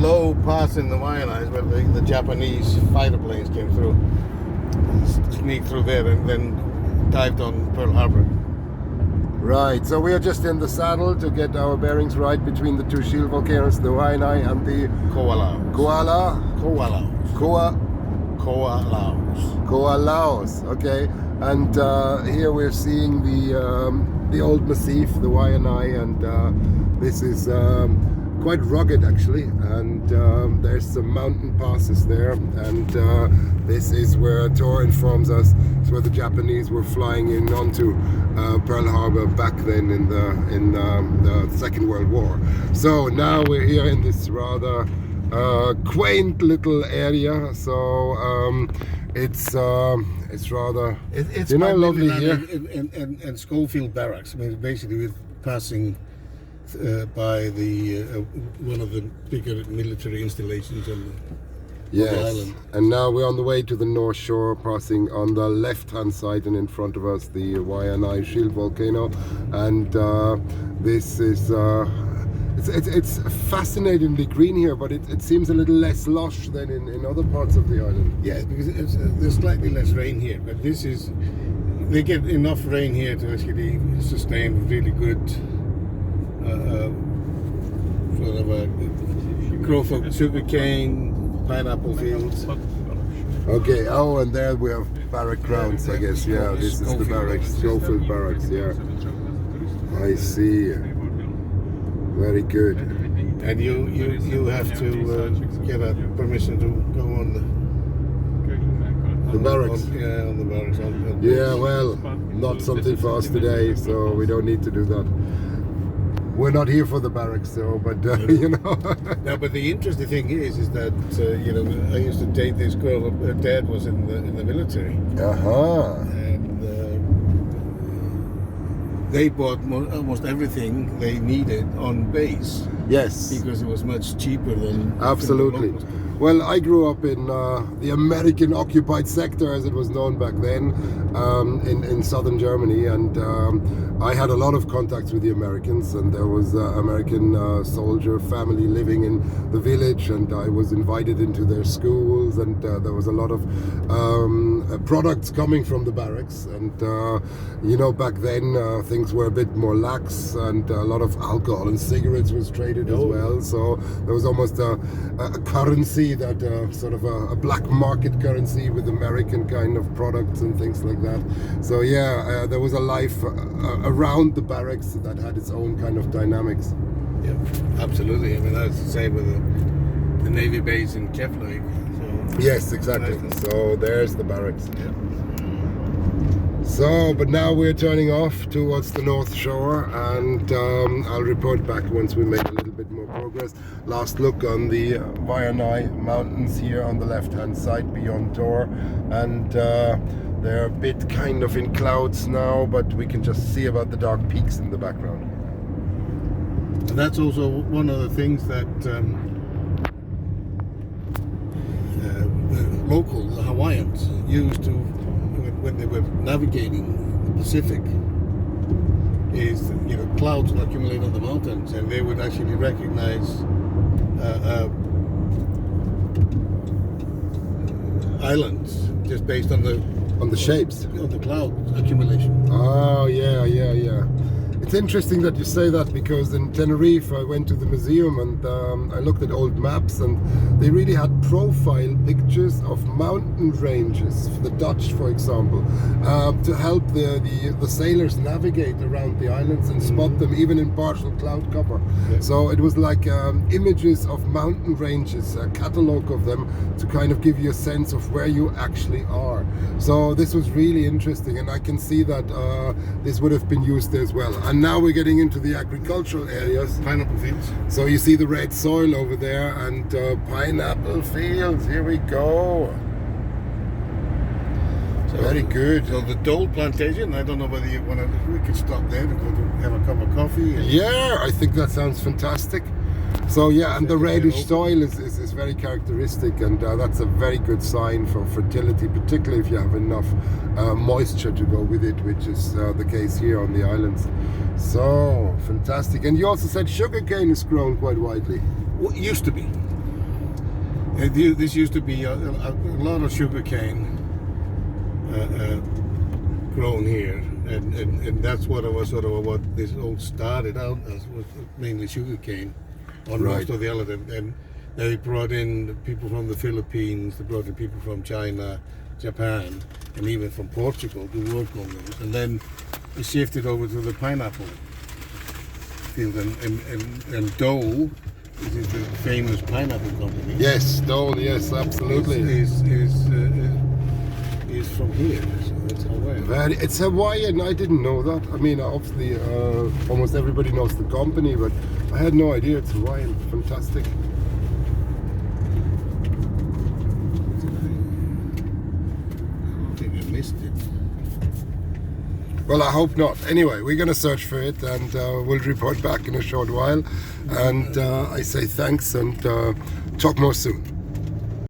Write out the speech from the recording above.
low pass in the Waianae where the Japanese fighter planes came through, sneaked through there, and then dived on Pearl Harbor. Right, so we are just in the saddle to get our bearings right between the two shield volcanoes, the Waianae and the Koalaos. Okay, and here we're seeing the old massif, the Waianae, and this is quite rugged actually, and there's some mountain passes there, and this is where Thor informs us it's where the Japanese were flying in onto Pearl Harbor back then in the Second World War. So now we're here in this rather quaint little area. So it's rather it's lovely here. And Schofield Barracks. I mean, basically we're passing by the one of the bigger military installations on the island. And now we're on the way to the North Shore, passing on the left-hand side, and in front of us the Waianae Shield Volcano. And this is it's fascinatingly green here, but it seems a little less lush than in other parts of the island. Yes, because there's slightly less rain here, but they get enough rain here to actually sustain really good sort of a growth of sugarcane, pineapple fields. Okay, and there we have barrack grounds, I guess. Yeah, this is the barracks, Schofield Barracks, yeah. I see. Very good. And you have to get a permission to go on the barracks. On the barracks. Yeah, well, not something for us today, so we don't need to do that. We're not here for the barracks, so, but No, but the interesting thing is that I used to date this girl. Her dad was in the military. And they bought almost everything they needed on base. Yes. Because it was much cheaper than. Absolutely. Well, I grew up in the American occupied sector, as it was known back then, in southern Germany, and I had a lot of contacts with the Americans, and there was an American soldier family living in the village, and I was invited into their schools, and there was a lot of products coming from the barracks, and back then things were a bit more lax, and a lot of alcohol and cigarettes was traded as well, so there was almost a currency that sort of a black market currency with American kind of products and things like that. So yeah, there was a life around the barracks that had its own kind of dynamics. Yeah, absolutely. I mean, that's the same with the Navy base in Keflavik. So yes, exactly. So there's the barracks. Yeah. So, but now we're turning off towards the North Shore, and I'll report back once we make a little bit more progress. Last look on the Waianae Mountains here on the left-hand side beyond Thor, and they're a bit kind of in clouds now, but we can just see about the dark peaks in the background. And that's also one of the things that local Hawaiians used to, when they were navigating the Pacific, is clouds would accumulate on the mountains, and they would actually recognize islands just based on the shapes of the cloud accumulation. Oh yeah. It's interesting that you say that, because in Tenerife I went to the museum and I looked at old maps, and they really had profile pictures of mountain ranges, for the Dutch for example, to help the sailors navigate around the islands and spot them even in partial cloud cover. Yeah. So it was like images of mountain ranges, a catalogue of them, to kind of give you a sense of where you actually are. So this was really interesting, and I can see that this would have been used as well. And now we're getting into the agricultural areas. Pineapple fields. So you see the red soil over there, and pineapple fields. Here we go. So, very good. So the Dole plantation, I don't know whether you want to, we could stop there and go to have a cup of coffee. Yeah, I think that sounds fantastic. So yeah, and the reddish soil is very characteristic, and that's a very good sign for fertility, particularly if you have enough moisture to go with it, which is the case here on the islands. So fantastic. And you also said sugarcane is grown quite widely. Well, it used to be. This used to be a lot of sugarcane grown here, and that's what what this all started out as, was mainly sugarcane on Right. most of the island. And they brought in people from the Philippines, they brought in people from China, Japan, and even from Portugal to work on those. And then it shifted over to the pineapple field, and Dole, which is the famous pineapple company. Yes, Dole. Yes, absolutely. Is from here, so that's Hawaii. It's Hawaiian. I didn't know that. I mean, obviously, almost everybody knows the company, but I had no idea it's Hawaiian. Fantastic. I think I missed it. Well, I hope not. Anyway, we're going to search for it, and we'll report back in a short while. And I say thanks, and talk more soon.